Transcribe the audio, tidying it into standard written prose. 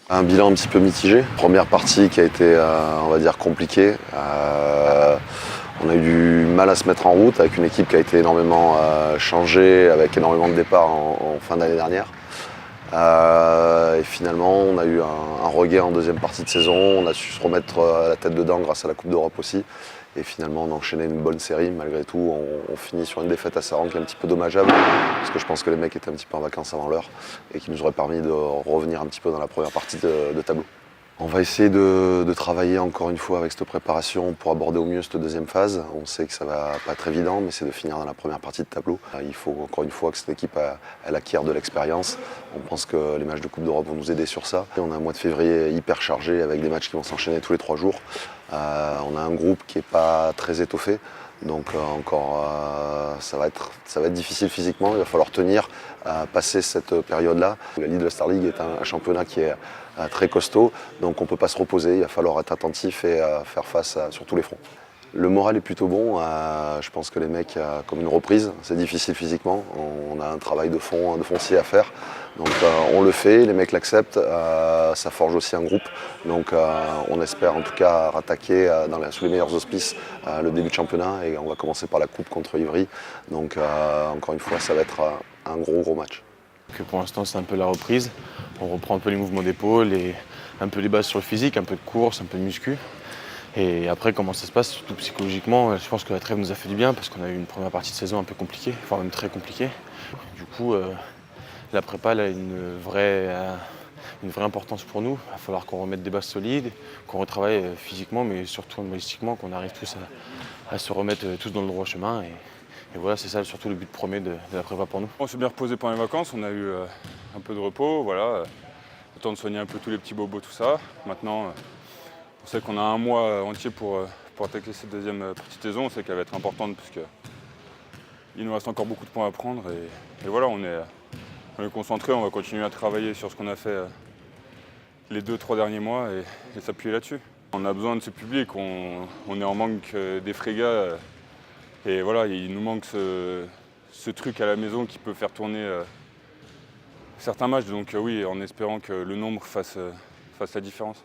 Un bilan un petit peu mitigé. Première partie qui a été, on va dire, compliquée. On a eu du mal à se mettre en route avec une équipe qui a été énormément changée, avec énormément de départs en fin d'année dernière. Et finalement, on a eu un regain en deuxième partie de saison. On a su se remettre à la tête dedans grâce à la Coupe d'Europe aussi. Et finalement, on a enchaîné une bonne série. Malgré tout, on finit sur une défaite à Saran qui est un petit peu dommageable. Parce que je pense que les mecs étaient un petit peu en vacances avant l'heure. Et qui nous aurait permis de revenir un petit peu dans la première partie de tableau. On va essayer de travailler encore une fois avec cette préparation pour aborder au mieux cette deuxième phase. On sait que ça va pas être évident, mais c'est de finir dans la première partie de tableau. Il faut encore une fois que cette équipe elle acquiert de l'expérience. On pense que les matchs de Coupe d'Europe vont nous aider sur ça. Et on a un mois de février hyper chargé avec des matchs qui vont s'enchaîner tous les 3 jours. On a un groupe qui n'est pas très étoffé. Donc ça va être difficile physiquement, il va falloir tenir, passer cette période-là. La Lidl Star League est un championnat qui est très costaud, donc on ne peut pas se reposer, il va falloir être attentif et faire face sur tous les fronts. Le moral est plutôt bon, je pense que les mecs, comme une reprise, c'est difficile physiquement, on a un travail de foncier à faire, donc on le fait, les mecs l'acceptent, ça forge aussi un groupe, donc on espère en tout cas rattaquer sous les meilleurs auspices le début de championnat et on va commencer par la coupe contre Ivry, donc encore une fois ça va être un gros match. Pour l'instant c'est un peu la reprise, on reprend un peu les mouvements d'épaule et un peu les bases sur le physique, un peu de course, un peu de muscu. Et après, comment ça se passe, surtout psychologiquement, je pense que la trêve nous a fait du bien parce qu'on a eu une première partie de saison un peu compliquée, enfin même très compliquée. Du coup, la prépa elle a une vraie importance pour nous. Il va falloir qu'on remette des bases solides, qu'on retravaille physiquement, mais surtout humoristiquement, qu'on arrive tous à se remettre tous dans le droit chemin. Et voilà, c'est ça surtout le but premier de la prépa pour nous. On s'est bien reposé pendant les vacances, on a eu un peu de repos, voilà. Le temps de soigner un peu tous les petits bobos, tout ça. Maintenant, on sait qu'on a un mois entier pour attaquer cette deuxième partie de saison. On sait qu'elle va être importante puisqu'il nous reste encore beaucoup de points à prendre. Et voilà, on est concentré, on va continuer à travailler sur ce qu'on a fait les 2-3 derniers mois et s'appuyer là-dessus. On a besoin de ce public, on est en manque des frégats. Et voilà, il nous manque ce truc à la maison qui peut faire tourner certains matchs. Donc oui, en espérant que le nombre fasse la différence.